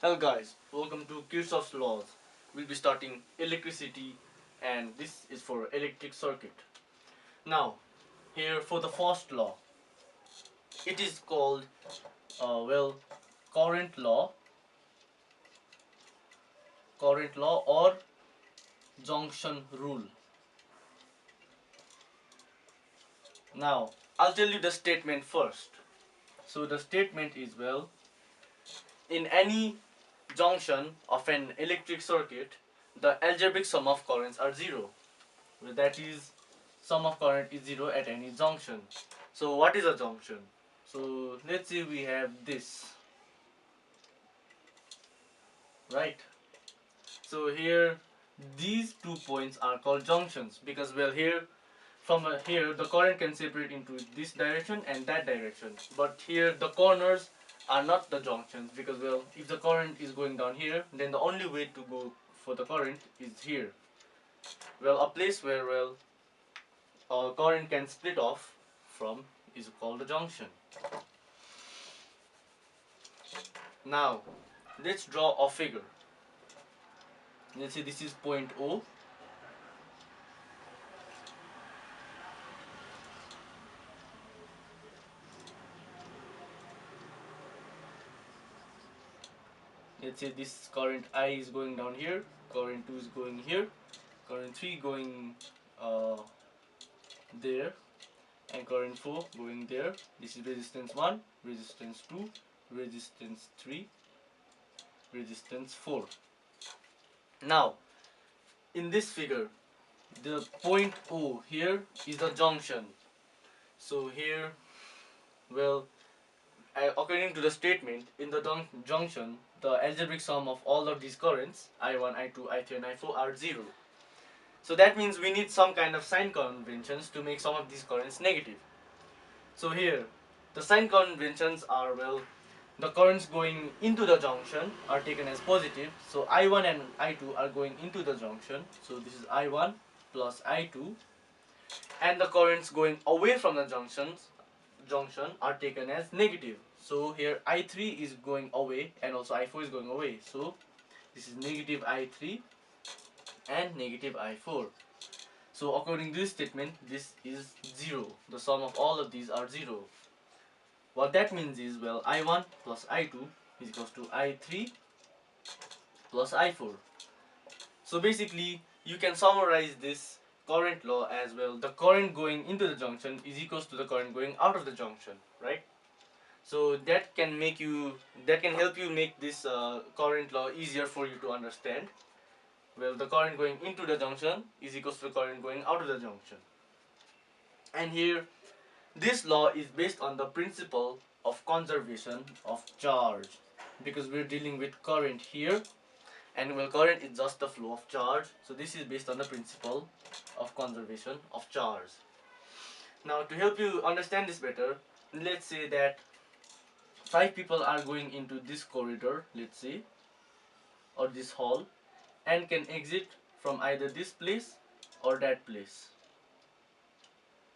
Hello guys, welcome to Kirchhoff's laws. We'll be starting electricity and this is for electric circuit. Now, here for the first law, it is called, well, current law, or junction rule. Now, I'll tell you the statement first. So the statement is, well, in any junction of an electric circuit, the algebraic sum of currents are zero. That is, sum of current is zero at any junction. So what is a junction? So let's say we have this, right? So here these 2 points are called junctions because, well, here from here the current can separate into this direction and that direction, but here the corners are not the junctions because, well, if the current is going down here, then the only way to go for the current is here. Well, a place where, well, current can split off from is called a junction. Now let's draw a figure. Let's say this is point O. Let's say this current I is going down here, current 2 is going here, current 3 going there, and current 4 going there. This is resistance 1, resistance 2, resistance 3, resistance 4. Now, in this figure, the point O here is the junction. So here, well, according to the statement, in the junction, the algebraic sum of all of these currents, I1, I2, I3 and I4 are 0. So that means we need some kind of sign conventions to make some of these currents negative. So here, the sign conventions are, well, the currents going into the junction are taken as positive. So I1 and I2 are going into the junction. So this is I1 plus I2. And the currents going away from the junction are taken as negative. So here I3 is going away and also I4 is going away. So this is negative I3 and negative I4. So according to this statement, this is 0. The sum of all of these are 0. What that means is, well, I1 plus I2 is equals to I3 plus I4. So basically, you can summarize this current law as, well, the current going into the junction is equals to the current going out of the junction, right? So that can help you make this current law easier for you to understand. Well, the current going into the junction is equals to the current going out of the junction. And here, this law is based on the principle of conservation of charge, because we're dealing with current here, and, well, current is just the flow of charge. So this is based on the principle of conservation of charge. Now, to help you understand this better, let's say that 5 people are going into this corridor, let's say, or this hall, and can exit from either this place or that place,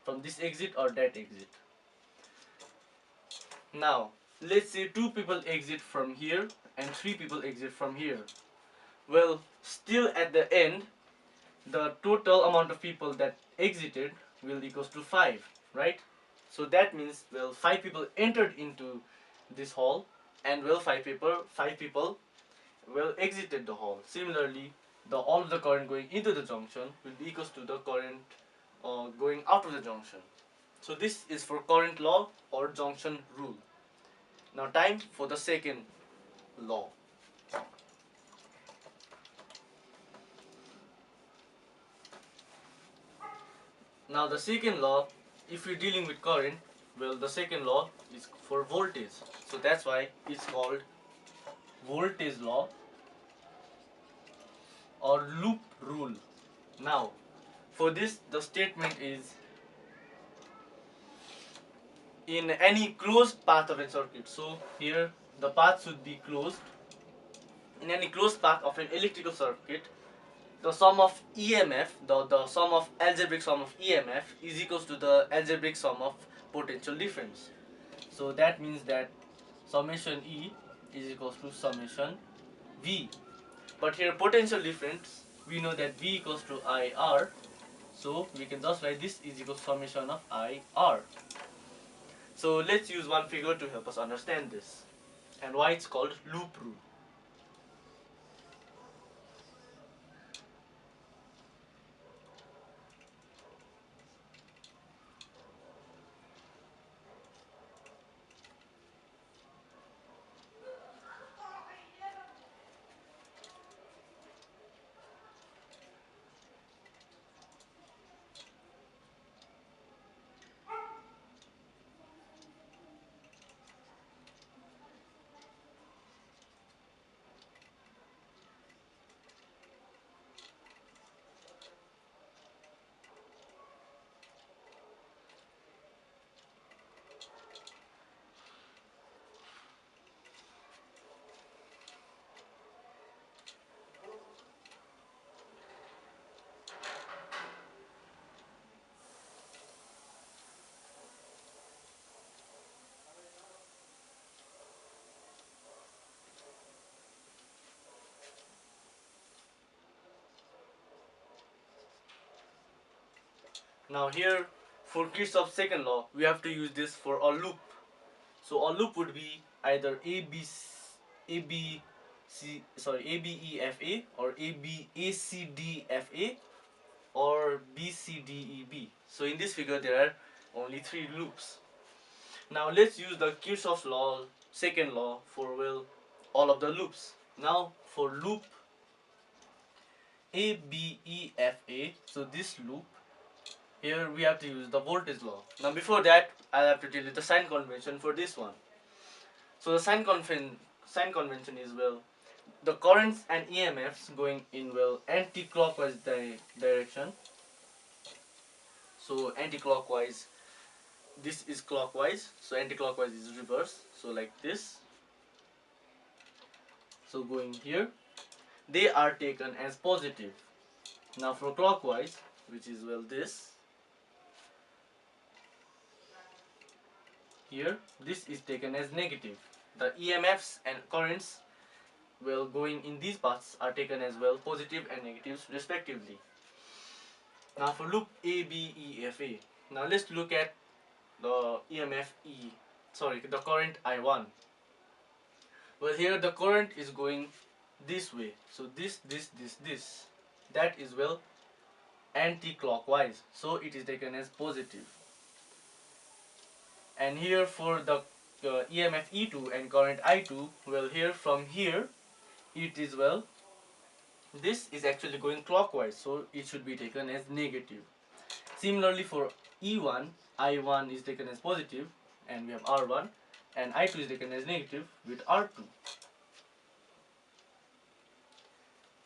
from this exit or that exit. Now, let's say 2 people exit from here and 3 people exit from here. Well, still at the end, the total amount of people that exited will equals to 5, right? So that means, well, 5 people entered into this hall, and, well, 5 people well exited the hall. Similarly, all of the current going into the junction will be equals to the current going out of the junction. So this is for current law or junction rule. Now time for the second law. Now the second law, if you're dealing with current, well, the second law is for voltage. So that's why it's called voltage law or loop rule. Now, for this, the statement is, in any closed path of a circuit. So here the path should be closed. In any closed path of an electrical circuit, the sum of EMF, the sum of algebraic sum of EMF is equals to the algebraic sum of potential difference. So that means that summation E is equals to summation V. But here potential difference, we know that V equals to IR. So we can just write this is equal to summation of IR. So let's use one figure to help us understand this and why it's called loop rule. Now here for Kirchhoff's second law, we have to use this for a loop. So a loop would be either ABEFA or ACDFA or BCDEB. So in this figure there are only 3 loops. Now let's use the Kirchhoff's law, second law for all of the loops. Now for loop ABEFA, so this loop, here we have to use the voltage law. Now before that, I'll have to tell you the sign convention for this one. So the sign convention is the currents and EMFs going in anti-clockwise direction. So anti-clockwise, this is clockwise, so anti-clockwise is reverse, so like this. So going here, they are taken as positive. Now for clockwise, which is this, here this is taken as negative. The EMFs and currents going in these paths are taken as positive and negatives respectively. Now for loop ABEFA, now let's look at the the current I1. Well, here the current is going this way, so this, that is anti-clockwise, so it is taken as positive. And here for the EMF E2 and current I2, here from here it is this is actually going clockwise, so it should be taken as negative. Similarly for E1, I1 is taken as positive and we have R1, and I2 is taken as negative with R2.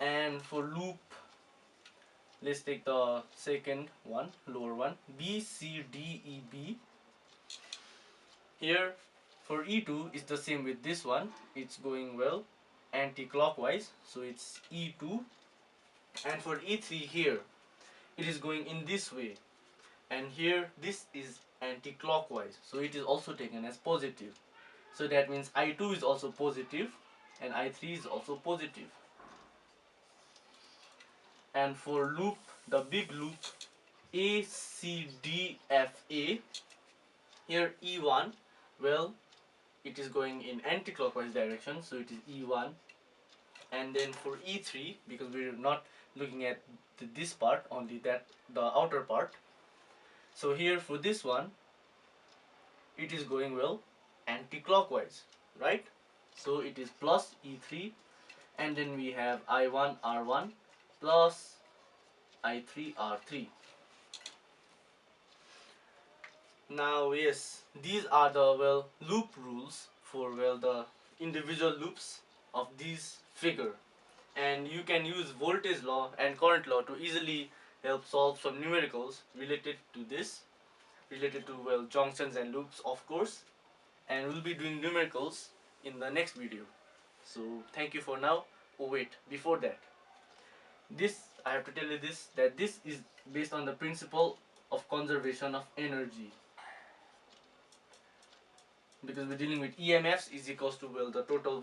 And for loop, let's take the second one, lower one, BCDEB. Here for E2 is the same with this one, it's going anti-clockwise, so it's E2. And for E3 here, it is going in this way, and here this is anti-clockwise, so it is also taken as positive. So that means I2 is also positive and I3 is also positive. And for loop, the big loop ACDFA, here E1, it is going in anti-clockwise direction, so it is E1. And then for E3, because we are not looking at this part, only the outer part, so here for this one, it is going anti-clockwise, right? So it is plus E3, and then we have I1 R1 plus I3 R3. Now yes, these are the loop rules for the individual loops of these figure, and you can use voltage law and current law to easily help solve some numericals related to this, related to junctions and loops, of course. And we'll be doing numericals in the next video. So thank you for now. Oh wait, before that, this I have to tell you that this is based on the principle of conservation of energy, because we're dealing with EMFs is equals to the total